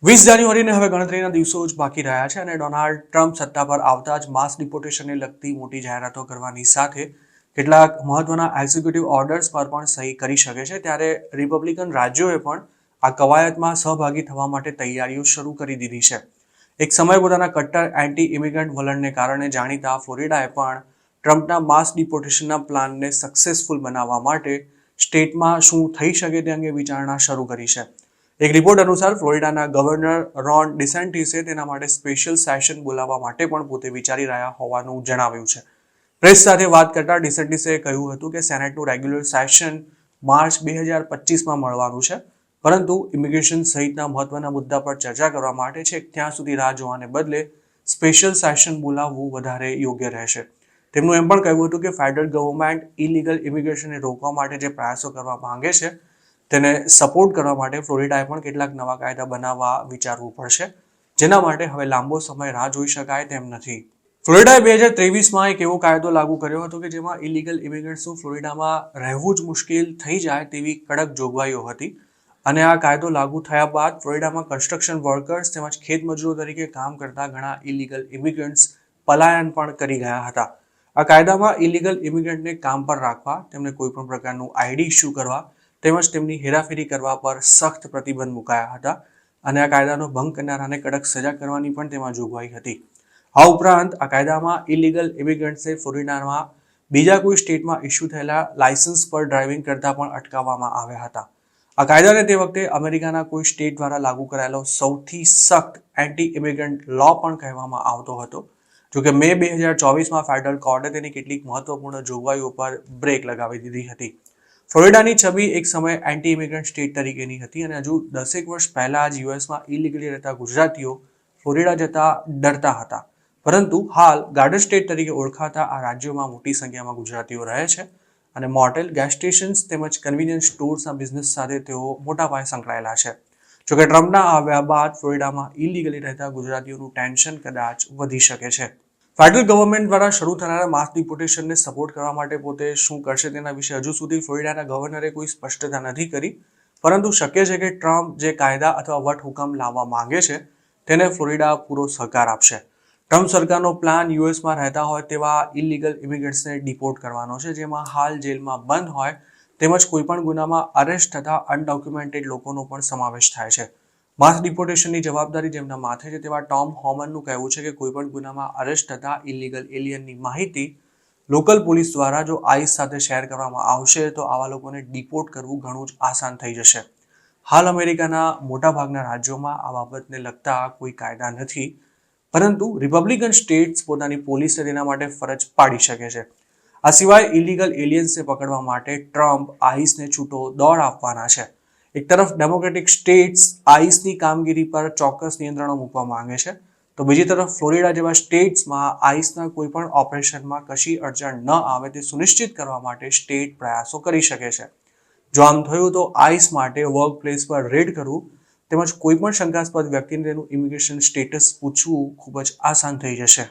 20 જાન્યુઆરીને હવે ગણતરીના દિવસો જ બાકી રહ્યા છે અને ડોનાલ્ડ ટ્રમ્પ સત્તા પર આવતા જ માસ ડિપોર્ટેશનને લગતી મોટી જાહેરાતો કરવાની સાથે કેટલાક મહત્વના એક્ઝિક્યુટિવ ઓર્ડર્સ પર પણ સહી કરી શકે છે. ત્યારે રિપબ્લિકન રાજ્યોએ પણ આ કવાયતમાં સહભાગી થવા માટે તૈયારીઓ શરૂ કરી દીધી છે. એક સમય પોતાના કટ્ટર એન્ટી ઇમિગ્રન્ટ વલણને કારણે જાણીતા ફ્લોરિડાએ પણ ટ્રમ્પના માસ ડિપોર્ટેશનના પ્લાનને સક્સેસફુલ બનાવવા માટે સ્ટેટમાં શું થઈ શકે તે અંગે વિચારણા શરૂ કરી છે. એક રિપોર્ટ અનુસાર ફ્લોરિડાના ગવર્નર રોન ડિસેન્ટિસે તેના માટે સ્પેશિયલ સેશન બોલાવવા માટે પણ પોતે વિચારી રહ્યા હોવાનું જણાવ્યું છે. પ્રેસ સાથે વાત કરતા ડિસેન્ટિસે કહ્યું હતું કે સેનેટનું રેગ્યુલર સેશન માર્ચ 2025માં મળવાનું છે, પરંતુ ઇમિગ્રેશન સહિતના મહત્વના મુદ્દા પર ચર્ચા કરવા માટે છેક ત્યાં સુધી રાહ જોવાને બદલે સ્પેશિયલ સેશન બોલાવવું વધારે યોગ્ય રહેશે. તેમનું એમ પણ કહ્યું હતું કે ફેડરલ ગવર્મેન્ટ ઇલીગલ ઇમિગ્રેશનને રોકવા માટે જે પ્રયાસો કરવા માંગે છે તેને સપોર્ટ કરવા માટે ફ્લોરિડાએ પણ કેટલાક નવા કાયદા બનાવવા વિચારવું પડશે, જેના માટે હવે લાંબો સમય રાહ જોઈ શકાય તેમ નથી. ફ્લોરિડાએ 2023માં એક એવો કાયદો લાગુ કર્યો હતો કે જેમાં ઇલીગલ ઇમિગ્રન્ટ્સનું ફ્લોરિડામાં રહેવું જ મુશ્કેલ થઈ જાય તેવી કડક જોગવાઈઓ હતી. અને આ કાયદો લાગુ થયા બાદ ફ્લોરિડામાં કન્સ્ટ્રક્શન વર્કર્સ તેમજ ખેતમજૂરો તરીકે કામ કરતા ઘણા ઇલીગલ ઇમિગ્રન્ટ્સ પલાયન પણ કરી ગયા હતા. આ કાયદામાં ઇલીગલ ઇમિગ્રન્ટને કામ પર રાખવા, તેમને કોઈ પણ પ્રકારનું આઈડી ઇસ્યુ કરવા તેમજ તેમની હેરાફેરી કરવા પર સખ્ત પ્રતિબંધ મુકાયા હતા અને આ કાયદાનો ભંગ કરનારાને કડક સજા કરવાની પણ તેમાં જોગવાઈ હતી. આ ઉપરાંત આ કાયદામાં ઇલીગલ ઇમિગ્રન્ટ્સને ફ્લોરિડામાં બીજા કોઈ સ્ટેટમાં ઇસ્યુ થયેલા લાયસન્સ પર ડ્રાઇવિંગ કરતા પણ અટકાવવામાં આવ્યા હતા. આ કાયદાને તે વખતે અમેરિકાના કોઈ સ્ટેટ દ્વારા લાગુ કરાયેલો સૌથી સખ્ત એન્ટી ઇમિગ્રન્ટ લો પણ કહેવામાં આવતો હતો. જોકે મે 2024માં ફેડરલ કોર્ટે તેની કેટલીક મહત્વપૂર્ણ જોગવાઈઓ પર બ્રેક લગાવી દીધી હતી. ફ્લોરિડાની છબી એક સમયે એન્ટી ઇમિગ્રન્ટ સ્ટેટ તરીકેની હતી અને હજુ 10 વર્ષ પહેલા જ યુએસમાં ઇલીગલી રહેતા ગુજરાતીઓ ફ્લોરિડા જતા ડરતા હતા. પરંતુ હાલ ગાર્ડન સ્ટેટ તરીકે ઓળખાતા આ રાજ્યોમાં મોટી સંખ્યામાં ગુજરાતીઓ રહે છે અને મોટેલ, ગેસ સ્ટેશન્સ તેમજ કન્વીનિયન્સ સ્ટોર્સના બિઝનેસ સાથે તેઓ મોટા પાયે સંકળાયેલા છે. જોકે ટ્રમ્પના આવ્યા બાદ ફ્લોરિડામાં ઇલીગલી રહેતા ગુજરાતીઓનું ટેન્શન કદાચ વધી શકે છે. ફેડરલ ગવર્મેન્ટ દ્વારા શરૂ થનારા માસ ડિપોર્ટેશનને સપોર્ટ કરવા માટે પોતે શું કરશે તેના વિશે હજુ સુધી ફ્લોરિડાના ગવર્નરે કોઈ સ્પષ્ટતા નથી કરી, પરંતુ શક્ય છે કે ટ્રમ્પ જે કાયદા અથવા વટહુકમ લાવવા માંગે છે તેને ફ્લોરિડા પૂરો સહકાર આપશે. ટ્રમ્પ સરકારનો પ્લાન યુએસમાં રહેતા હોય તેવા ઇલીગલ ઇમિગ્રન્ટ્સને ડિપોર્ટ કરવાનો છે, જેમાં હાલ જેલમાં બંધ હોય તેમજ કોઈપણ ગુનામાં અરેસ્ટ થતા અનડોક્યુમેન્ટેડ લોકોનો પણ સમાવેશ થાય છે. માસ ડિપોર્ટેશનની જવાબદારી જેમના માથે છે તેવા ટોમ હોમનનું કહેવું છે કે કોઈપણ ગુનામાં અરેસ્ટ થતા ઇલીગલ એલિયનની માહિતી લોકલ પોલીસ દ્વારા જો આઈસ સાથે શેર કરવામાં આવશે તો આવા લોકોને ડિપોર્ટ કરવું ઘણું જ આસાન થઈ જશે. હાલ અમેરિકાના મોટાભાગના રાજ્યોમાં આ બાબતને લગતા કોઈ કાયદા નથી, પરંતુ રિપબ્લિકન સ્ટેટ્સ પોતાની પોલીસને તેના માટે ફરજ પાડી શકે છે. આ સિવાય ઇલીગલ એલિયન્સને પકડવા માટે ટ્રમ્પ આઈસને છૂટો દોર આપવાના છે. એક તરફ ડેમોક્રેટિક સ્ટેટ્સ આઈસની કામગીરી પર ચોક્કસ નિયંત્રણો મૂકવા માંગે છે, તો બીજી તરફ ફ્લોરિડા જેવા સ્ટેટ્સમાં આઈસના કોઈ પણ ઓપરેશનમાં કશી અડચણ ન આવે તે સુનિશ્ચિત કરવા માટે સ્ટેટ પ્રયાસો કરી શકે છે. જો આમ થયું તો આઈસ માટે વર્ક પ્લેસ પર રેડ કરવું તેમજ કોઈ પણ શંકાસ્પદ વ્યક્તિને તેનું ઇમિગ્રેશન સ્ટેટસ પૂછવું ખૂબ જ આસાન થઈ જશે.